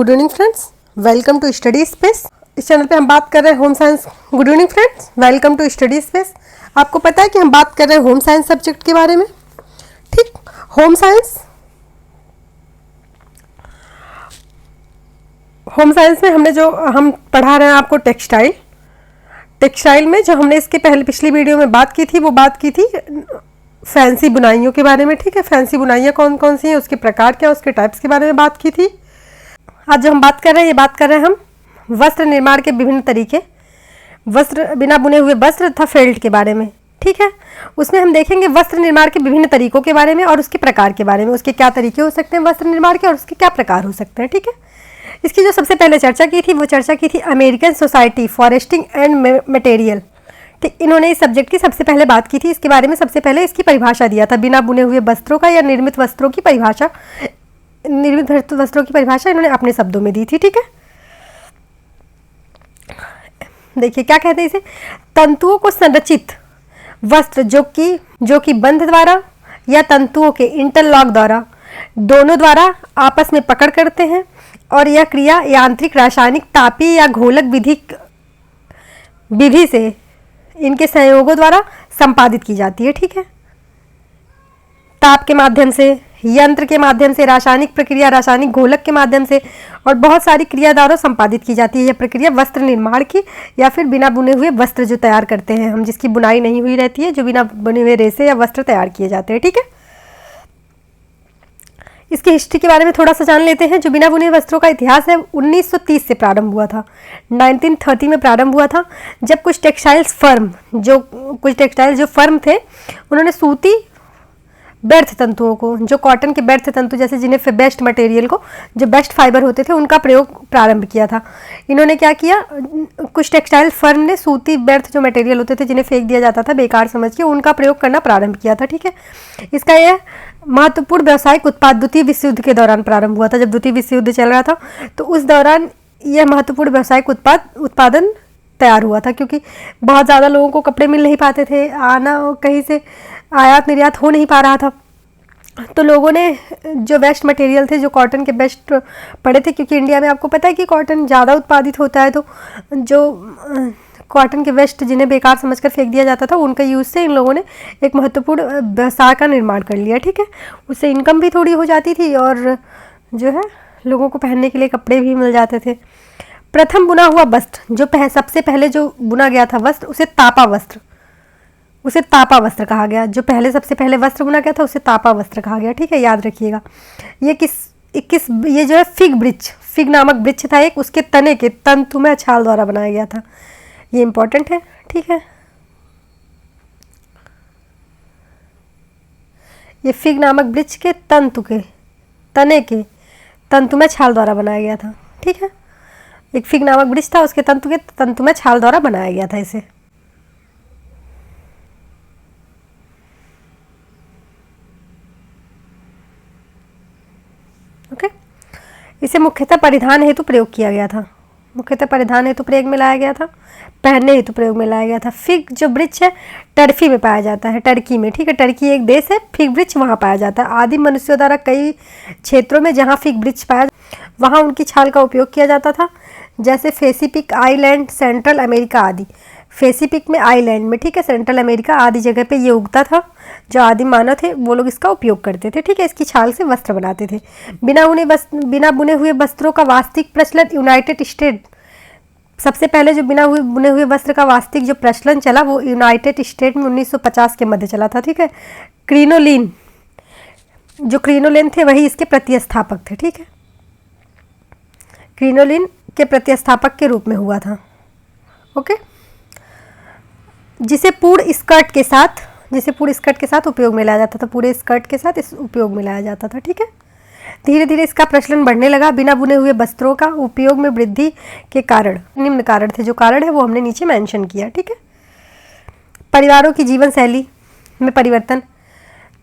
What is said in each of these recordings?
Good evening friends, welcome to study space. इस channel पे हम बात कर रहे हैं home science. Good evening friends, welcome to study space. आपको पता है कि हम बात कर रहे हैं होम साइंस सब्जेक्ट के बारे में। ठीक, होम साइंस में हम पढ़ा रहे हैं आपको टेक्सटाइल में जो हमने इसके पहले पिछली वीडियो में बात की थी, वो बात की थी फैंसी बुनाइयों के बारे में। ठीक है, फैंसी बुनाइयाँ कौन कौन सी हैं, उसके प्रकार क्या, उसके टाइप्स के बारे में बात की थी। आज जो हम बात कर रहे हैं, ये बात कर रहे हैं हम वस्त्र निर्माण के विभिन्न तरीके, वस्त्र बिना बुने हुए वस्त्र तथा फेल्ट के बारे में। ठीक है, उसमें हम देखेंगे वस्त्र निर्माण के विभिन्न तरीकों के बारे में और उसके प्रकार के बारे में, उसके क्या तरीके हो सकते हैं वस्त्र निर्माण के और उसके क्या प्रकार हो सकते हैं। ठीक है, इसकी जो सबसे पहले चर्चा की थी वो चर्चा की थी American society foresting and material. ठीक, इन्होंने इस सब्जेक्ट की सबसे पहले बात की थी, इसके बारे में सबसे पहले इसकी परिभाषा दिया था। बिना बुने हुए वस्त्रों का या निर्मित वस्त्रों की परिभाषा इन्होंने अपने शब्दों में दी थी। ठीक है, देखिए क्या कहते हैं इसे, तंतुओं को संरचित वस्त्र जो कि बंध द्वारा या तंतुओं के इंटरलॉक द्वारा दोनों द्वारा आपस में पकड़ करते हैं और यह क्रिया यांत्रिक, रासायनिक, तापीय या घोलक विधि से इनके संयोगों द्वारा संपादित की जाती है। ठीक है, ताप के माध्यम से, यंत्र के माध्यम से, रासायनिक प्रक्रिया, रासायनिक घोलक के माध्यम से और बहुत सारी क्रिया द्वारा संपादित की जाती है। यह प्रक्रिया वस्त्र निर्माण की या फिर बिना बुने हुए वस्त्र जो तैयार करते हैं हम, जिसकी बुनाई नहीं हुई रहती है, जो बिना बुने हुए रेशे या वस्त्र तैयार किए जाते हैं। ठीक है, इसकी हिस्ट्री के बारे में थोड़ा सा जान लेते हैं। जो बिना बुने वस्त्रों का इतिहास है 1930 से प्रारंभ हुआ था, 1930 में प्रारंभ हुआ था, जब कुछ टेक्सटाइल जो फर्म थे, उन्होंने सूती व्यर्थ तंतुओं को, जो कॉटन के व्यर्थ तंतु जैसे जिन्हें बेस्ट मटेरियल को, जो बेस्ट फाइबर होते थे, उनका प्रयोग प्रारंभ किया था। इन्होंने क्या किया, कुछ टेक्सटाइल फर्म ने सूती व्यर्थ जो मटेरियल होते थे जिन्हें फेंक दिया जाता था बेकार समझ के, उनका प्रयोग करना प्रारंभ किया था। ठीक है, इसका यह महत्वपूर्ण व्यावसायिक उत्पाद द्वितीय विश्व युद्ध के दौरान प्रारंभ हुआ था। जब द्वितीय विश्व युद्ध चल रहा था तो उस दौरान यह महत्वपूर्ण व्यावसायिक उत्पादन तैयार हुआ था, क्योंकि बहुत ज़्यादा लोगों को कपड़े मिल नहीं पाते थे, आना कहीं से आयात निर्यात हो नहीं पा रहा था, तो लोगों ने जो बेस्ट मटेरियल थे, जो कॉटन के बेस्ट पड़े थे, क्योंकि इंडिया में आपको पता है कि कॉटन ज़्यादा उत्पादित होता है, तो जो कॉटन के वेस्ट जिन्हें बेकार समझकर फेंक दिया जाता था, उनका यूज़ से इन लोगों ने एक महत्वपूर्ण व्यवसाय का निर्माण कर लिया। ठीक है, उससे इनकम भी थोड़ी हो जाती थी और जो है लोगों को पहनने के लिए कपड़े भी मिल जाते थे। प्रथम बुना हुआ वस्त्र, जो सबसे पहले जो बुना गया था वस्त्र, उसे तापा वस्त्र कहा गया। जो सबसे पहले वस्त्र बुना गया था उसे तापा वस्त्र कहा गया। ठीक है, याद रखिएगा। ये जो है फिग नामक वृक्ष था एक, उसके तने के तंतुमय छाल द्वारा बनाया गया था। ये इंपॉर्टेंट है। ठीक है, ये फिग नामक वृक्ष के तने के तंतुमय छाल द्वारा बनाया गया था। ठीक है, एक फिग नामक वृक्ष था, उसके तंतुमय छाल द्वारा बनाया गया था इसे। ओके, इसे मुख्यतः परिधान हेतु प्रयोग किया गया था, पहनने हेतु प्रयोग में लाया गया था। फिग जो वृक्ष है टर्की में पाया जाता है, टर्की में। ठीक है, टर्की एक देश है, फिग वृक्ष वहाँ पाया जाता है। आदिम मनुष्यों द्वारा कई क्षेत्रों में जहाँ फिग वृक्ष पाया वहाँ उनकी छाल का उपयोग किया जाता था, जैसे पैसिफिक आइलैंड, सेंट्रल अमेरिका आदि। पैसिफिक में, आइलैंड में, ठीक है, सेंट्रल अमेरिका आदि जगह पे ये उगता था। जो आदिम मानव थे वो लोग इसका उपयोग करते थे। ठीक है, इसकी छाल से वस्त्र बनाते थे। बिना बुने हुए वस्त्रों का वास्तविक प्रचलन यूनाइटेड स्टेट, सबसे पहले जो बिना बुने हुए वस्त्र का वास्तविक जो प्रचलन चला वो यूनाइटेड स्टेट में 1950 के मध्य चला था। ठीक है, क्रिनोलिन थे वही इसके प्रतिस्थापक थे। ठीक है, क्रिनोलिन के प्रतिस्थापक के रूप में हुआ था। ओके, जिसे पूर्ण स्कर्ट के साथ उपयोग में लाया जाता था, पूरे स्कर्ट के साथ इस उपयोग में लाया जाता था। ठीक है, धीरे धीरे इसका प्रचलन बढ़ने लगा। बिना बुने हुए वस्त्रों का उपयोग में वृद्धि के कारण निम्न कारण थे, जो कारण है वो हमने नीचे मेंशन किया। ठीक है, परिवारों की जीवन शैली में परिवर्तन,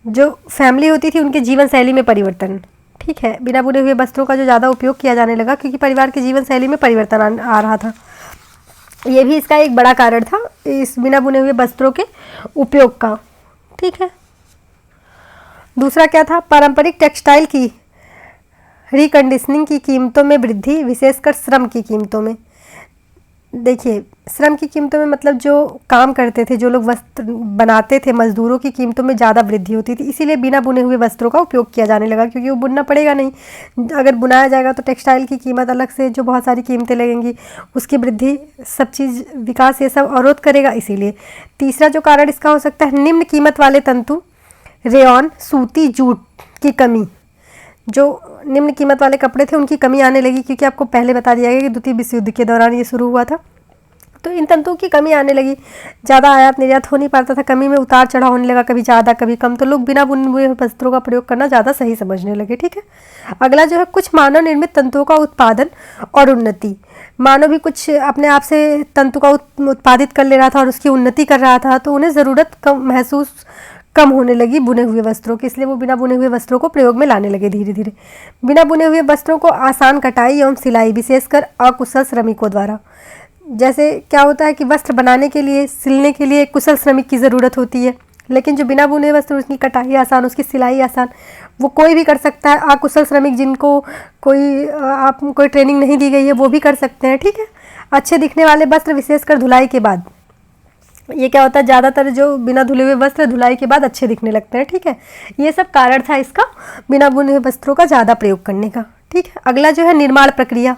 जो फैमिली होती थी उनके जीवन शैली में परिवर्तन। ठीक है, बिना बुने हुए वस्त्रों का जो ज़्यादा उपयोग किया जाने लगा, क्योंकि परिवार की जीवन शैली में परिवर्तन आ रहा था। ये भी इसका एक बड़ा कारण था, इस बिना बुने हुए वस्त्रों के उपयोग का। ठीक है, दूसरा क्या था, पारंपरिक टेक्सटाइल की रिकंडीशनिंग की कीमतों में वृद्धि, विशेषकर श्रम की कीमतों में। देखिए, श्रम की कीमतों में मतलब जो काम करते थे, जो लोग वस्त्र बनाते थे, मजदूरों की कीमतों में ज़्यादा वृद्धि होती थी। इसीलिए बिना बुने हुए वस्त्रों का उपयोग किया जाने लगा, क्योंकि वो बुनना पड़ेगा नहीं। अगर बुनाया जाएगा तो टेक्सटाइल की कीमत अलग से जो बहुत सारी कीमतें लगेंगी, उसकी वृद्धि, सब चीज़ विकास ये सब अवरोध करेगा। इसीलिए तीसरा जो कारण इसका हो सकता है, निम्न कीमत वाले तंतु, रेयॉन, सूती, जूट की कमी। जो निम्न कीमत वाले कपड़े थे उनकी कमी आने लगी, क्योंकि आपको पहले बता दिया गया कि द्वितीय विश्व युद्ध के दौरान ये शुरू हुआ था। तो इन तंतुओं की कमी आने लगी, ज़्यादा आयात निर्यात हो नहीं पाता था, कमी में उतार चढ़ाव होने लगा, कभी ज़्यादा कभी कम। तो लोग बिना बुने हुए वस्त्रों का प्रयोग करना ज़्यादा सही समझने लगे। ठीक है, अगला जो है, कुछ मानव निर्मित तंतुओं का उत्पादन और उन्नति। मानव भी कुछ अपने आप से तंतु का उत्पादित कर ले रहा था और उसकी उन्नति कर रहा था, तो उन्हें ज़रूरत कम होने लगी बुने हुए वस्त्रों की, इसलिए वो बिना बुने हुए वस्त्रों को प्रयोग में लाने लगे धीरे धीरे। बिना बुने हुए वस्त्रों को आसान कटाई एवं सिलाई, विशेषकर अकुशल श्रमिकों द्वारा। जैसे क्या होता है कि वस्त्र बनाने के लिए, सिलने के लिए कुशल श्रमिक की ज़रूरत होती है, लेकिन जो बिना बुने वस्त्र, उसकी कटाई आसान, उसकी सिलाई आसान, वो कोई भी कर सकता है। अकुशल श्रमिक जिनको कोई ट्रेनिंग नहीं दी गई है, वो भी कर सकते हैं। ठीक है, अच्छे दिखने वाले वस्त्र, विशेषकर धुलाई के बाद। ये क्या होता है, ज़्यादातर जो बिना धुले हुए वस्त्र धुलाई के बाद अच्छे दिखने लगते हैं। ठीक है, ये सब कारण था इसका बिना बुने हुए वस्त्रों का ज़्यादा प्रयोग करने का। ठीक है, अगला जो है, निर्माण प्रक्रिया।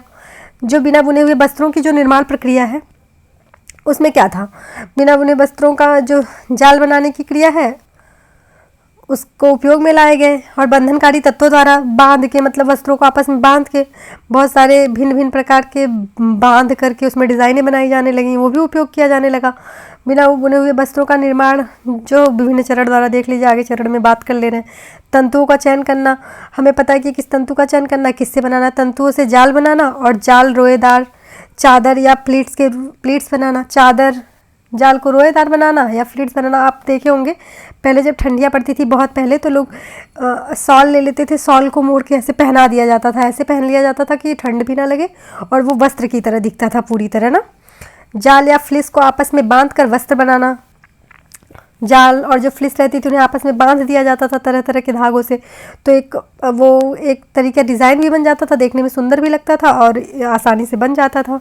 जो बिना बुने हुए वस्त्रों की जो निर्माण प्रक्रिया है, उसमें क्या था, बिना बुने वस्त्रों का जो जाल बनाने की क्रिया है, उसको उपयोग में लाए गए और बंधनकारी तत्वों द्वारा बांध के, मतलब वस्त्रों को आपस में बांध के, बहुत सारे भिन्न भिन्न प्रकार के बांध करके उसमें डिज़ाइनें बनाई जाने लगी, वो भी उपयोग किया जाने लगा। बिना बुने हुए वस्त्रों का निर्माण जो विभिन्न चरण द्वारा, देख लीजिए, आगे चरण में बात कर ले रहे हैं। तंतुओं का चयन करना, हमें पता है कि किस तंतु का चयन करना, किससे बनाना। तंतुओं से जाल बनाना और जाल रोएदार, चादर या प्लीट्स बनाना। चादर, जाल को रोएदार बनाना या फ्लीट्स बनाना। आप देखे होंगे पहले जब ठंडियाँ पड़ती थी बहुत पहले, तो लोग शॉल ले लेते थे, शॉल को मोड़ के ऐसे पहना दिया जाता था, ऐसे पहन लिया जाता था कि ठंड भी ना लगे और वो वस्त्र की तरह दिखता था पूरी तरह ना। जाल या फ्लिस को आपस में बांध कर वस्त्र बनाना। जाल और जो फ्लिस रहती थी उन्हें आपस में बांध दिया जाता था तरह तरह के धागों से, तो एक तरीके डिज़ाइन भी बन जाता था, देखने में सुंदर भी लगता था और आसानी से बन जाता था।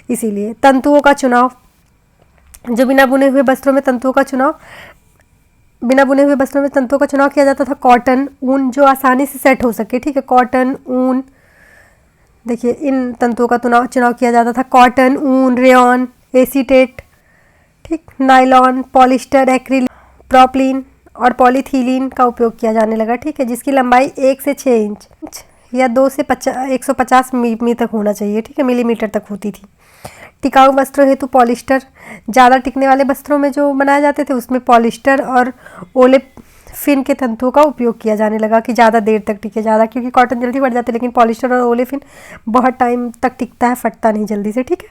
इसीलिए तंतुओं का चुनाव, जो बिना बुने हुए वस्त्रों में तंतुओं का चुनाव किया जाता था। कॉटन, ऊन, जो आसानी से सेट हो सके। ठीक है, कॉटन, ऊन, देखिए इन तंतुओं का चुनाव किया जाता था। कॉटन, ऊन, रेयॉन, एसीटेट, ठीक, नायलॉन, पॉलिस्टर, एक्रिल, प्रोपलीन और पॉलीथीलीन का उपयोग किया जाने लगा। ठीक है, जिसकी लंबाई 1 से 6 इंच या 2 से 150 मिमी तक होना चाहिए। ठीक है, मिलीमीटर तक होती थी। टिकाऊ वस्त्रों हेतु पॉलिस्टर, ज़्यादा टिकने वाले वस्त्रों में जो बनाए जाते थे उसमें पॉलिस्टर और ओलेफिन के तंतुओं का उपयोग किया जाने लगा कि ज़्यादा देर तक टिके, ज़्यादा, क्योंकि कॉटन जल्दी फट जाते, लेकिन पॉलिस्टर और ओलेफिन बहुत टाइम तक टिकता है, फटता नहीं जल्दी से। ठीक है,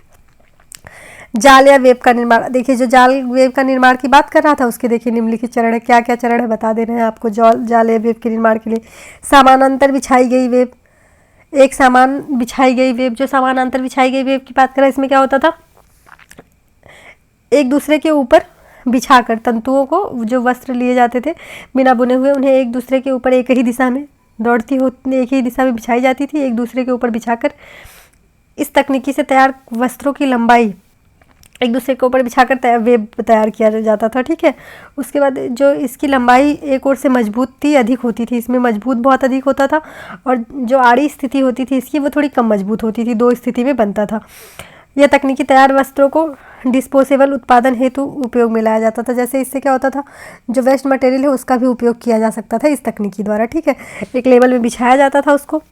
जाल या वेब का निर्माण। देखिए, जो जाल वेब का निर्माण की बात कर रहा था, उसके देखिए निम्नलिखित चरण है, क्या क्या चरण है बता दे रहे हैं आपको। जाल या वेब के निर्माण के लिए समानांतर बिछाई गई वेब, एक सामान बिछाई गई वेब। जो समानांतर बिछाई गई वेब की बात करें, इसमें क्या होता था, एक दूसरे के ऊपर बिछाकर तंतुओं को, जो वस्त्र लिए जाते थे बिना बुने हुए, उन्हें एक दूसरे के ऊपर एक ही दिशा में एक ही दिशा में बिछाई जाती थी, एक दूसरे के ऊपर बिछाकर। इस तकनीकी से तैयार वस्त्रों की लंबाई एक दूसरे के ऊपर बिछाकर वेब तैयार किया जाता था। ठीक है, उसके बाद जो इसकी लंबाई एक ओर से मजबूत थी, अधिक होती थी, इसमें मजबूत बहुत अधिक होता था, और जो आड़ी स्थिति होती थी इसकी, वो थोड़ी कम मजबूत होती थी, 2 स्थिति में बनता था। यह तकनीकी तैयार वस्त्रों को डिस्पोजेबल उत्पादन हेतु उपयोग में लाया जाता था। जैसे इससे क्या होता था, जो वेस्ट मटेरियल है उसका भी उपयोग किया जा सकता था इस तकनीकी द्वारा। ठीक है, एक लेवल में बिछाया जाता था, उसको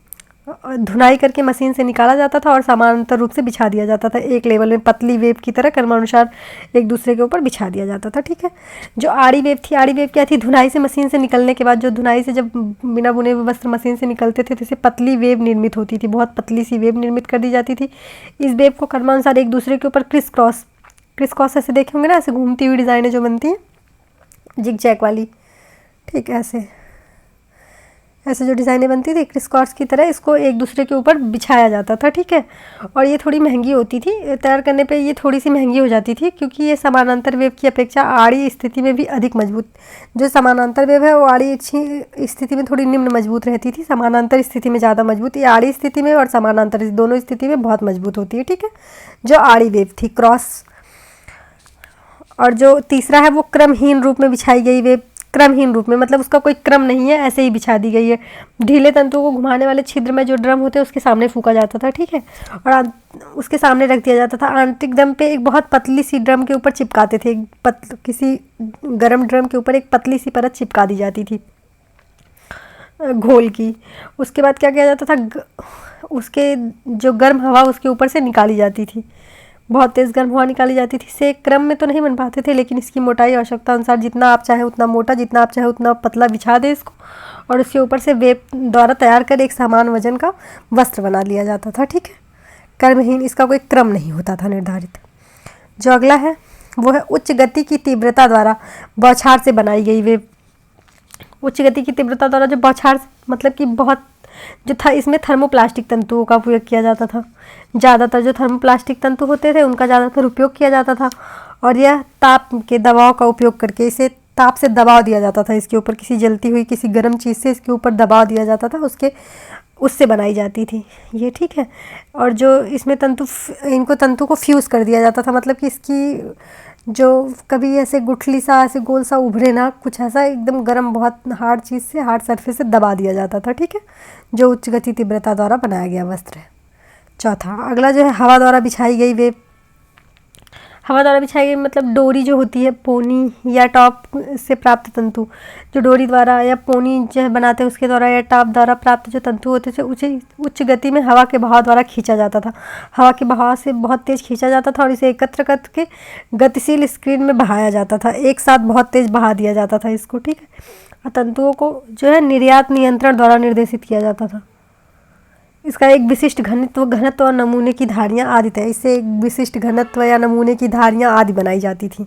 धुनाई करके मशीन से निकाला जाता था और समानांतर रूप से बिछा दिया जाता था, एक लेवल में पतली वेब की तरह क्रमानुसार एक दूसरे के ऊपर बिछा दिया जाता था। ठीक है, जो आड़ी वेब थी, आड़ी वेब क्या थी, धुनाई से मशीन से निकलने के बाद, जो धुनाई से जब बिना बुने हुए वस्त्र मशीन से निकलते थे तो इससे पतली वेब निर्मित होती थी, बहुत पतली सी वेब निर्मित कर दी जाती थी। इस वेब को क्रमानुसार एक दूसरे के ऊपर क्रिस क्रॉस ऐसे देखे होंगे ना, ऐसे घूमती हुई डिज़ाइनें जो बनती हैं जिग जैग वाली, ठीक, ऐसे ऐसे जो डिज़ाइनें बनती थी क्रिस क्रॉस की तरह, इसको एक दूसरे के ऊपर बिछाया जाता था, ठीक है। और ये थोड़ी महंगी होती थी तैयार करने पे, ये थोड़ी सी महंगी हो जाती थी क्योंकि ये समानांतर वेव की अपेक्षा आड़ी स्थिति में भी अधिक मजबूत। जो समानांतर वेव है वो आड़ी स्थिति में थोड़ी निम्न मजबूत रहती थी, समानांतर स्थिति में ज़्यादा मजबूत। ये आड़ी स्थिति में और समानांतर दोनों स्थिति में बहुत मजबूत होती है, ठीक है, जो आड़ी वेव थी क्रॉस। और जो तीसरा है वो क्रमहीन रूप में बिछाई गई वेव। क्रमहीन रूप में मतलब उसका कोई क्रम नहीं है, ऐसे ही बिछा दी गई है। ढीले तंतुओं को घुमाने वाले छिद्र में जो ड्रम होते हैं उसके सामने फूका जाता था, ठीक है, और उसके सामने रख दिया जाता था। आंतरिक दम पे एक बहुत पतली सी ड्रम के ऊपर चिपकाते थे, किसी गर्म ड्रम के ऊपर एक पतली सी परत चिपका दी जाती थी घोल की। उसके बाद क्या किया जाता था, उसके जो गर्म हवा उसके ऊपर से निकाली जाती थी, बहुत तेज़ गर्म हवा निकाली जाती थी। इसे क्रम में तो नहीं बन पाते थे, लेकिन इसकी मोटाई आवश्यकता अनुसार जितना आप चाहें उतना मोटा, जितना आप चाहें उतना पतला बिछा दें इसको, और उसके ऊपर से वेब द्वारा तैयार कर एक समान वजन का वस्त्र बना लिया जाता था, ठीक है। क्रमहीन, इसका कोई क्रम नहीं होता था निर्धारित। जो अगला है वो है उच्च गति की तीव्रता द्वारा बौछार से बनाई गई वेब। उच्च गति की तीव्रता द्वारा जो बौछार मतलब कि बहुत जो था, इसमें थर्मोप्लास्टिक तंतुओं का उपयोग किया जाता था। ज़्यादातर जो थर्मोप्लास्टिक तंतु होते थे उनका ज़्यादातर उपयोग किया जाता था, और यह ताप के दबाव का उपयोग करके, इसे ताप से दबाव दिया जाता था इसके ऊपर, किसी जलती हुई किसी गर्म चीज़ से इसके ऊपर दबाव दिया जाता था, उससे बनाई जाती थी ये, ठीक है। और जो इसमें इनको तंतु को फ्यूज़ कर दिया जाता था, मतलब कि इसकी जो कभी ऐसे गुठली सा ऐसे गोल सा उभरे ना, कुछ ऐसा एकदम गर्म बहुत हार्ड चीज़ से, हार्ड सरफेस से दबा दिया जाता था, ठीक है, जो उच्च गति तीव्रता द्वारा बनाया गया वस्त्र है। चौथा, अगला जो है हवा द्वारा बिछाई गई वेब। हवा द्वारा बिछाई गई मतलब डोरी जो होती है, पोनी या टॉप से प्राप्त तंतु, जो डोरी द्वारा या पोनी जो है बनाते हैं उसके द्वारा या टॉप द्वारा प्राप्त जो तंतु होते थे, उसे उच्च गति में हवा के बहाव द्वारा खींचा जाता था। हवा के बहाव से बहुत तेज़ खींचा जाता था और इसे एकत्र करके गतिशील स्क्रीन में बहाया जाता था, एक साथ बहुत तेज़ बहा दिया जाता था इसको, ठीक है। और तंतुओं को जो है निर्यात नियंत्रण द्वारा निर्देशित किया जाता था। इसका एक विशिष्ट घनत्व और नमूने की धारियाँ आदि थे, इससे एक विशिष्ट घनत्व या नमूने की धारियाँ आदि बनाई जाती थी,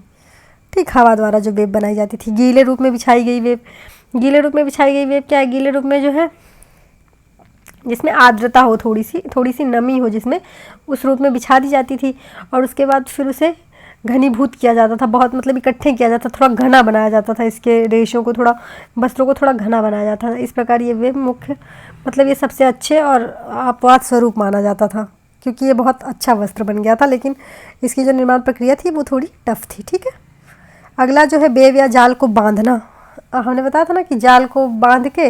ठीक, हवा द्वारा जो वेब बनाई जाती थी। गीले रूप में बिछाई गई वेब। गीले रूप में बिछाई गई वेब क्या है, गीले रूप में जो है जिसमें आर्द्रता हो, थोड़ी सी नमी हो, जिसमें उस रूप में बिछा दी जाती थी, और उसके बाद फिर उसे घनीभूत किया जाता था, बहुत मतलब इकट्ठे किया जाता, थोड़ा घना बनाया जाता था, इसके रेशों को थोड़ा, वस्त्रों को थोड़ा घना बनाया जाता था। इस प्रकार ये वेब मुख्य मतलब ये सबसे अच्छे और अपवाद स्वरूप माना जाता था, क्योंकि ये बहुत अच्छा वस्त्र बन गया था, लेकिन इसकी जो निर्माण प्रक्रिया थी वो थोड़ी टफ थी, ठीक है। अगला जो है वेब या जाल को बांधना। हमने बताया था ना कि जाल को बांध के,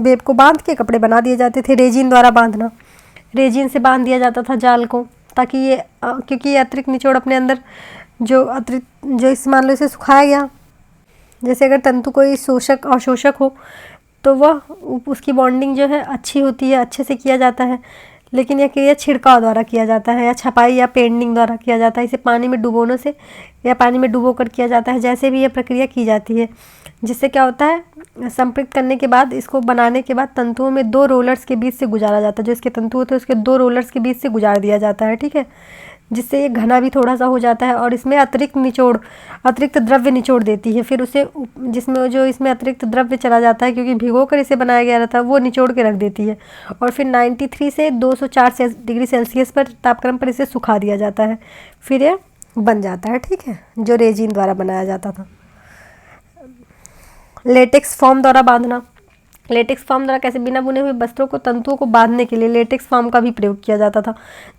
वेब को बांध के कपड़े बना दिए जाते थे। रेजिन द्वारा बांधना, रेजिन से बांध दिया जाता था जाल को, ताकि ये क्योंकि ये अतिरिक्त निचोड़ अपने अंदर जो इस मान लो इसे सुखाया गया, जैसे अगर तंतु कोई शोषक अवशोषक हो तो वह उसकी बॉन्डिंग जो है अच्छी होती है, अच्छे से किया जाता है, लेकिन यह क्रिया छिड़काव द्वारा किया जाता है या छपाई या पेंडिंग द्वारा किया जाता है। इसे पानी में डुबोने से या पानी में डुबो कर किया जाता है, जैसे भी यह प्रक्रिया की जाती है, जिससे क्या होता है, संपृक्त करने के बाद, इसको बनाने के बाद तंतुओं में 2 रोलर्स के बीच से गुजारा जाता है, जो इसके तंतु होते हैं उसके 2 रोलर्स के बीच से गुजार दिया जाता है, ठीक है, जिससे ये घना भी थोड़ा सा हो जाता है, और इसमें अतिरिक्त द्रव्य निचोड़ देती है। फिर उसे जिसमें जो इसमें अतिरिक्त द्रव्य चला जाता है, क्योंकि भिगो कर इसे बनाया गया रहता है, वो निचोड़ के रख देती है, और फिर 93 से 204 डिग्री सेल्सियस पर तापक्रम पर इसे सुखा दिया जाता है, फिर ये बन जाता है, ठीक है, जो रेजिन द्वारा बनाया जाता था। लेटेक्स फॉर्म द्वारा बांधना। लेटेक्स फॉर्म द्वारा कैसे, बिना बुने हुए वस्त्रों को तंतुओं को बांधने के लिए लेटेक्स फॉर्म का भी प्रयोग किया जाता था।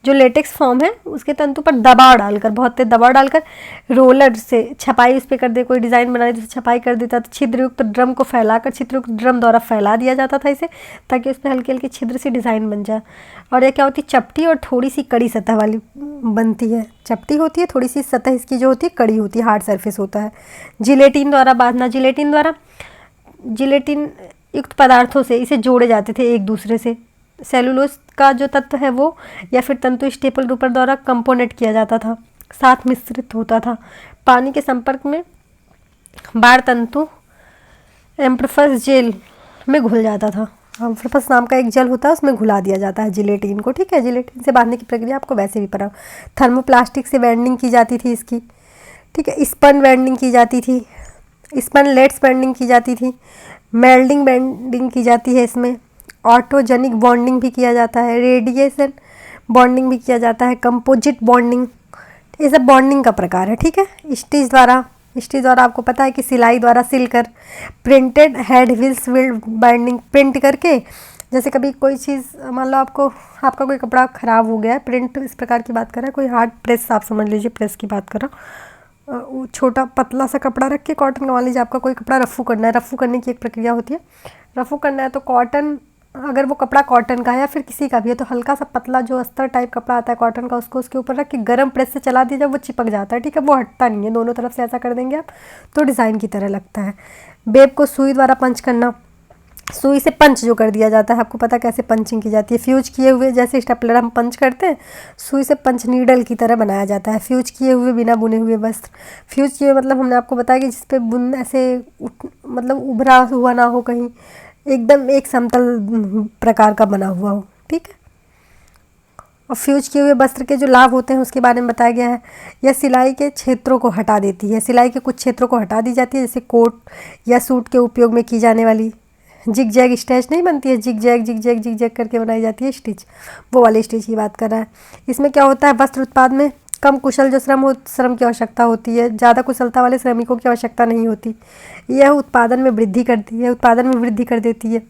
जो लेटेक्स फॉर्म है उसके तंतु पर दबाव डालकर, बहुत तेज दबाव डालकर रोलर से छपाई उस पर कर दे, कोई डिज़ाइन बनाने तो छपाई कर देता था। छिद्रयुक्त ड्रम को फैलाकर छिद्रयुक्त ड्रम द्वारा फैला दिया जाता था इसे, ताकि उस पर हल्की हल्की छिद्र सी डिज़ाइन बन जाए। और यह क्या होती है, चपटी और थोड़ी सी कड़ी सतह वाली बनती है। चपटी होती है, थोड़ी सी सतह इसकी जो होती है कड़ी होती है, हार्ड सरफेस होता है। जिलेटिन द्वारा बांधना। जिलेटिन युक्त पदार्थों से इसे जोड़े जाते थे एक दूसरे से। सेलुलोज का जो तत्व है वो या फिर तंतु स्टेपल रूपर द्वारा कंपोनेट किया जाता था, साथ मिश्रित होता था। पानी के संपर्क में बार तंतु एम्प्रफस जेल में घुल जाता था। एम्प्रफस नाम का एक जल होता है, उसमें घुला दिया जाता है जिलेटिन को, ठीक है। जिलेटिन से बांधने की प्रक्रिया आपको वैसे भी पता। थर्मोप्लास्टिक से वेंडिंग की जाती थी इसकी, ठीक है। स्पन वेंडिंग की जाती थी, स्पन लेट्स वेंडिंग की जाती थी। मेल्डिंग बेंडिंग की जाती है इसमें, ऑटोजेनिक बॉन्डिंग भी किया जाता है, रेडिएशन बॉन्डिंग भी किया जाता है, कंपोजिट बॉन्डिंग, ये सब बॉन्डिंग का प्रकार है। ठीक है, स्टिच द्वारा आपको पता है कि सिलाई द्वारा सिलकर, प्रिंटेड हेड व्हील्स विल बाइंडिंग, प्रिंट करके, जैसे कभी कोई चीज़ मान लो आपका कोई कपड़ा ख़राब हो गया है, प्रिंट इस प्रकार की बात कर रहा है, कोई हार्ड प्रेस आप समझ लीजिए, प्रेस की बात कर रहा हूँ, वो छोटा पतला सा कपड़ा रख के कॉटन का, मान लीजिए आपका कोई कपड़ा रफ़ू करना है, रफ़ू करने की एक प्रक्रिया होती है, रफ़ू करना है तो कॉटन, अगर वो कपड़ा कॉटन का है या फिर किसी का भी है तो हल्का सा पतला जो अस्तर टाइप कपड़ा आता है कॉटन का, उसको उसके ऊपर रख के गर्म प्रेस से चला दीजिए, वो चिपक जाता है। ठीक है, वो हटता नहीं है, दोनों तरफ से ऐसा कर देंगे आप तो डिज़ाइन की तरह लगता है। बेब को सुई द्वारा पंच करना, सुई से पंच जो कर दिया जाता है, आपको पता कैसे पंचिंग की जाती है, फ्यूज किए हुए, जैसे स्टेपलर हम पंच करते हैं, सुई से पंच नीडल की तरह बनाया जाता है। फ्यूज किए हुए बिना बुने हुए वस्त्र, फ्यूज किए मतलब हमने आपको बताया कि जिस पे बुन ऐसे मतलब उभरा हुआ ना हो, कहीं एकदम एक समतल प्रकार का बना हुआ हो। ठीक है, और फ्यूज किए हुए वस्त्र के जो लाभ होते हैं उसके बारे में बताया गया है। यह सिलाई के क्षेत्रों को हटा देती है, सिलाई के कुछ क्षेत्रों को हटा दी जाती है, जैसे कोट या सूट के उपयोग में की जाने वाली जिग जैग स्टिच नहीं बनती है, जिग जैग करके बनाई जाती है स्टिच, वो वाली स्टिच की बात कर रहा है। इसमें क्या होता है, वस्त्र उत्पाद में कम कुशल जो श्रम की आवश्यकता होती है, ज़्यादा कुशलता वाले श्रमिकों की आवश्यकता नहीं होती। यह उत्पादन में वृद्धि कर देती है,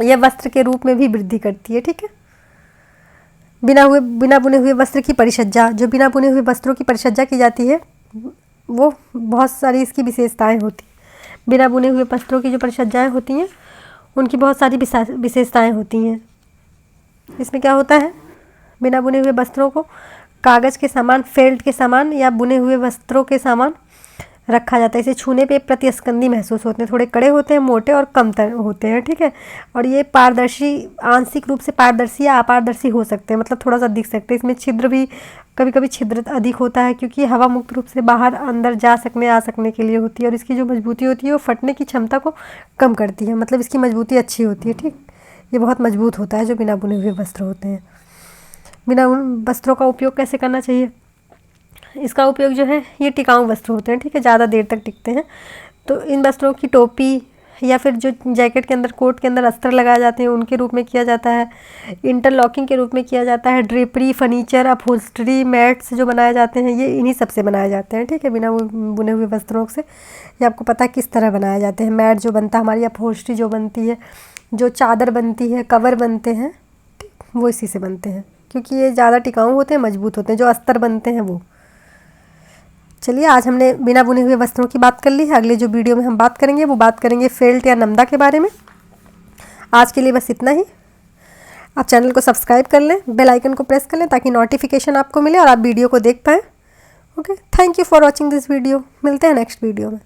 यह वस्त्र के रूप में भी वृद्धि करती है। ठीक है, बिना बुने हुए वस्त्र की परिसज्जा, जो बिना बुने हुए वस्त्रों की परिसज्जा की जाती है वो बहुत सारी इसकी विशेषताएं होती हैं। बिना बुने हुए वस्त्रों की जो परिसज्जाएं होती हैं उनकी बहुत सारी विशेषताएं होती हैं। इसमें क्या होता है, बिना बुने हुए वस्त्रों को कागज़ के सामान, फेल्ट के सामान या बुने हुए वस्त्रों के सामान रखा जाता है। इसे छूने पे प्रतिस्कंदी महसूस होते हैं, थोड़े कड़े होते हैं, मोटे और कमतर होते हैं। ठीक है, और ये पारदर्शी, आंशिक रूप से पारदर्शी या अपारदर्शी हो सकते हैं, मतलब थोड़ा सा दिख सकते हैं। इसमें छिद्र भी कभी कभी छिद्र अधिक होता है, क्योंकि हवा मुक्त रूप से बाहर अंदर आ सकने के लिए होती है। और इसकी जो मजबूती होती है वो फटने की क्षमता को कम करती है, मतलब इसकी मजबूती अच्छी होती है। ठीक, ये बहुत मजबूत होता है जो बिना बुने हुए वस्त्र होते हैं। बिना वस्त्रों का उपयोग कैसे करना चाहिए, इसका उपयोग जो है, ये टिकाऊ वस्त्र होते हैं। ठीक है, ज़्यादा देर तक टिकते हैं, तो इन वस्त्रों की टोपी या फिर जो जैकेट के अंदर, कोट के अंदर अस्तर लगाए जाते हैं उनके रूप में किया जाता है, इंटरलॉकिंग के रूप में किया जाता है, ड्रेपरी, फर्नीचर, अपहोल्स्ट्री, मैट्स जो बनाए जाते हैं ये इन्हीं सब से बनाए जाते हैं। ठीक है, बिना बुने हुए वस्त्रों से, ये आपको पता है किस तरह बनाए जाते हैं। मैट जो बनता है, हमारी अपहोल्स्ट्री जो बनती है, जो चादर बनती है, कवर बनते हैं, वो इसी से बनते हैं, क्योंकि ये ज़्यादा टिकाऊ होते हैं, मजबूत होते हैं। जो अस्तर बनते हैं वो। चलिए, आज हमने बिना बुने हुए वस्त्रों की बात कर ली है। अगले जो वीडियो में हम बात करेंगे वो बात करेंगे फेल्ट या नमदा के बारे में। आज के लिए बस इतना ही। आप चैनल को सब्सक्राइब कर लें, बेल आइकन को प्रेस कर लें ताकि नोटिफिकेशन आपको मिले और आप वीडियो को देख पाएँ। Okay, thank you for watching this video. मिलते हैं नेक्स्ट वीडियो में।